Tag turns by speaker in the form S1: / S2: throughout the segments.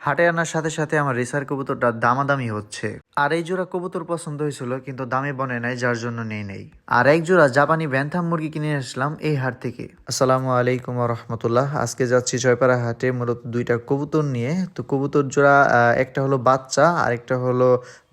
S1: হাটে আনার সাথে সাথে আমার রেসার কবুতরটা দামাদামি হচ্ছে। আর এই জোড়া কবুতর পছন্দ হয়েছিল কিন্তু দামে বনে নাই, যার জন্য নেই। আর এক জোড়া জাপানি ব্যান্থাম মুরগি কিনে আসলাম এই হাট থেকে। আসসালামু আলাইকুম রহমতুল্লাহ। আজকে যাচ্ছি জয়পাড়া হাটে মূলত দুইটা কবুতর নিয়ে। তো কবুতর জোড়া একটা হলো বাচ্চা আর একটা হলো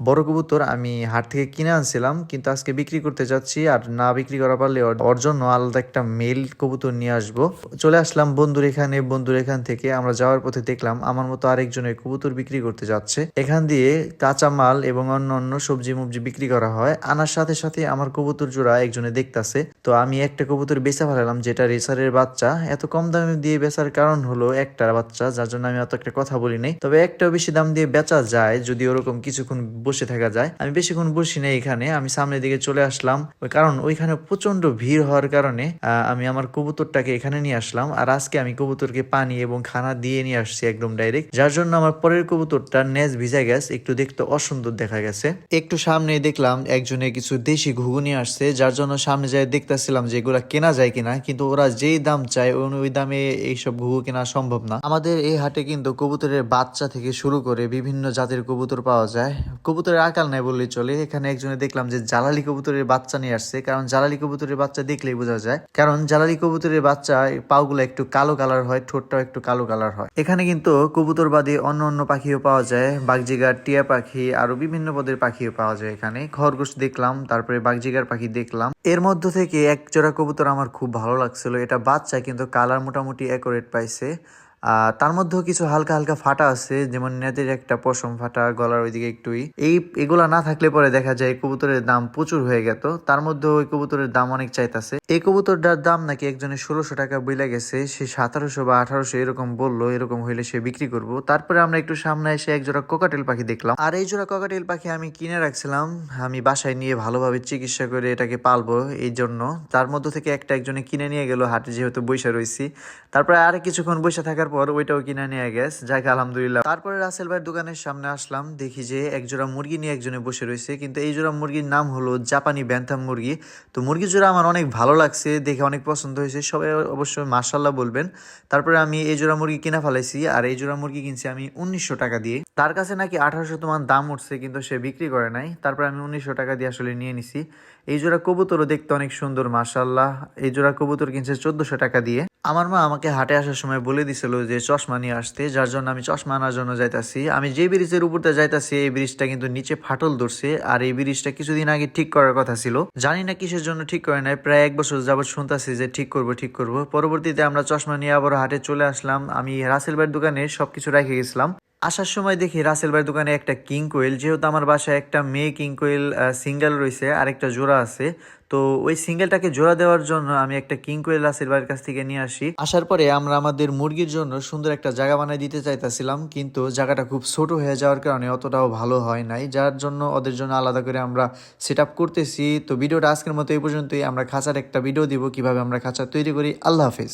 S1: বড় কবুতর। আমি হাট থেকে কিনে আনছিলাম কিন্তু আজকে বিক্রি করতে যাচ্ছি, আর না বিক্রি করা পারলে ওর জন্য আলাদা একটা মেল কবুতর নিয়ে আসবো। চলে আসলাম বন্ধুর এখান থেকে আমরা যাওয়ার পথে দেখলাম আমার মতো আরেকজনের কবুতর বিক্রি করতে যাচ্ছে। এখান দিয়ে কাঁচা মাল এবং অন্য অন্য সবজি মুবজি বিক্রি করা হয়। আনার সাথে সাথে আমার কবুতর জোড়া একজনে দেখতাছে, তো আমি একটা কবুতর বেচা ফেলালাম যেটা রেসারের বাচ্চা। এত কম দামে দিয়ে বেচার কারণ হলো একটা বাচ্চা, যার জন্য আমি অত একটা কথা বলি নাই। তবে একটাও বেশি দাম দিয়ে বেচা যায় যদি ওরকম কিছুক্ষণ বসে থাকা যায়। আমি বেশিক্ষণ বসি না এখানে, আমি সামনের দিকে চলে আসলাম, কারণ ওইখানে প্রচন্ড ভিড় হওয়ার কারণে আমি আমার কবুতরটাকে এখানে নিয়ে আসলাম। আর আজকে আমি কবুতরকে পানি এবং খানা দিয়ে নিয়ে আসছি একদম ডাইরেক্ট, যার জন্য আমার পরের কবুতরটা নেজ ভিজা গেছে, একটু দেখতে অসুন্দর দেখা গেছে। একটু সামনে দেখলাম একজনে কিছু দেশি ঘুঘুনি আসছে, যার জন্য সামনে যাই দেখতেছিলাম যে এগুলা কেনা যায় কিনা, কিন্তু ওরা যেই দাম চায় ওই দামে এইসব ঘুঘু কেনা সম্ভব না। আমাদের এই হাটে কিন্তু কবুতরের বাচ্চা থেকে শুরু করে বিভিন্ন জাতের কবুতর পাওয়া যায়। কবুতরের আকাল নাই বললেই চলে। এখানে একজনে দেখলাম যে জালালি কবুতরের বাচ্চা নিয়ে আসছে, কারণ জালালি কবুতরের বাচ্চা দেখলেই বোঝা যায়, কারণ জালালি কবুতরের বাচ্চা পাগুলো একটু কালো কালার হয়, ঠোঁটটাও একটু কালো কালার হয়। এখানে কিন্তু কবুতর বাদে অন্য অন্য পাখিও পাওয়া যায়, বাগজিগার, টিয়া পাখি, আরো বিভিন্ন পদের পাখিও পাওয়া যায়। এখানে খরগোশ দেখলাম, তারপরে বাগজিগার পাখি দেখলাম। এর মধ্য থেকে এক জোড়া কবুতর আমার খুব ভালো লাগছিল, এটা বাচ্চা কিন্তু কালার মোটামুটি অ্যাকুরেট পাইছে। তার মধ্যেও কিছু হালকা হালকা ফাটা আছে, যেমন নেদের একটা পশম ফাটা, গলার ওইদিকে একটুই। এগুলা না থাকলে পরে দেখা যায় কবুতরের দাম প্রচুর হয়ে গেত। তার মধ্যে ওই কবুতরের দাম অনেক চাইতাছে। এই কবুতরটার দাম নাকি একজনের 1600 টাকা বইলা গেছে, সে 1700 বা 1800 এরকম বললো, এরকম হইলে সে বিক্রি করবো। তারপরে আমরা একটু সামনে এসে এক জোড়া ককাটেল পাখি দেখলাম। আর এই জোড়া ককাটেল পাখি আমি কিনে রাখছিলাম, আমি বাসায় নিয়ে ভালোভাবে চিকিৎসা করে এটাকে পালবো এই জন্য। তার মধ্য থেকে একজনে কিনে নিয়ে গেল হাটে, যেহেতু বৈশা রয়েছি। তারপরে আর কিছুক্ষণ বসে থাকার পর ওইটাও কিনে নিয়ে গেছে, যাকে আলহামদুলিল্লাহ। তারপরে রাসেল ভাইয়ের দোকানের সামনে আসলাম, দেখি যে এক জোড়া মুরগি নিয়ে একজনে বসে রয়েছে, কিন্তু এই জোড়া মুরগির নাম হলো জাপানি ব্যান্থাম মুরগি। তো মুরগি জোড়া আমার অনেক ভালো লাগছে, দেখে অনেক পছন্দ হয়েছে, সবাই অবশ্যই মাশাআল্লাহ বলবেন। তারপরে আমি এই জোড়া মুরগি কিনা ফেলাইছি, আর এই জোড়া মুরগি কিনছি আমি 1900 টাকা দিয়ে। তার কাছে নাকি 1800 তোমার দাম উঠছে, কিন্তু সে বিক্রি করে নাই। তারপরে আমি 1900 টাকা দিয়ে আসলে নিয়ে নিছি। এই জোড়া কবুতরও দেখতে অনেক সুন্দর মাশাআল্লাহ। এই জোড়া কবুতর কিনছে 1400 টাকা দিয়ে। আমার মা আমাকে হাটে আসার সময় বলে দিছিল যে চশমা নিয়ে আসতে, যার জন্য আমি চশমা আনার জন্য যাইতাছি। আমি যে ব্রিজের উপরতে যাইতাছি এই ব্রিজটা কিন্তু নিচে ফাটল ধরছে, আর এই ব্রিজটা কিছুদিন আগে ঠিক করার কথা ছিল। জানি না কিসের জন্য ঠিক করে নাই, প্রায় 1 বছর যাবত শুনতাছি যে ঠিক করব। পরবর্তীতে আমরা চশমা নিয়ে আবার হাটে চলে আসলাম। আমি রাসেল ভাইয়ের দোকানে সবকিছু রেখে গেছিলাম। আসার সময় দেখি রাসেল ভাইয়ের দোকানে একটা কিং কোয়েল, যেহেতু আমার বাসায় একটা মেয়ে কিং কোয়েল সিঙ্গেল রয়েছে আর একটা জোড়া আছে, তো ওই সিঙ্গেলটাকে জোড়া দেওয়ার জন্য আমি একটা কিং কোয়েল রাসেল ভাইয়ের কাছ থেকে নিয়ে আসি। আসার পরে আমরা আমাদের মুরগির জন্য সুন্দর একটা জায়গা বানিয়ে দিতে চাইতেছিলাম, কিন্তু জায়গাটা খুব ছোট হয়ে যাওয়ার কারণে অতটাও ভালো হয় নাই, যার জন্য ওদের জন্য আলাদা করে আমরা সেট আপ করতেছি। তো ভিডিওটা আজকের মতো এই পর্যন্তই। আমরা খাঁচার একটা ভিডিও দিব কিভাবে আমরা খাঁচা তৈরি করি। আল্লাহ হাফেজ।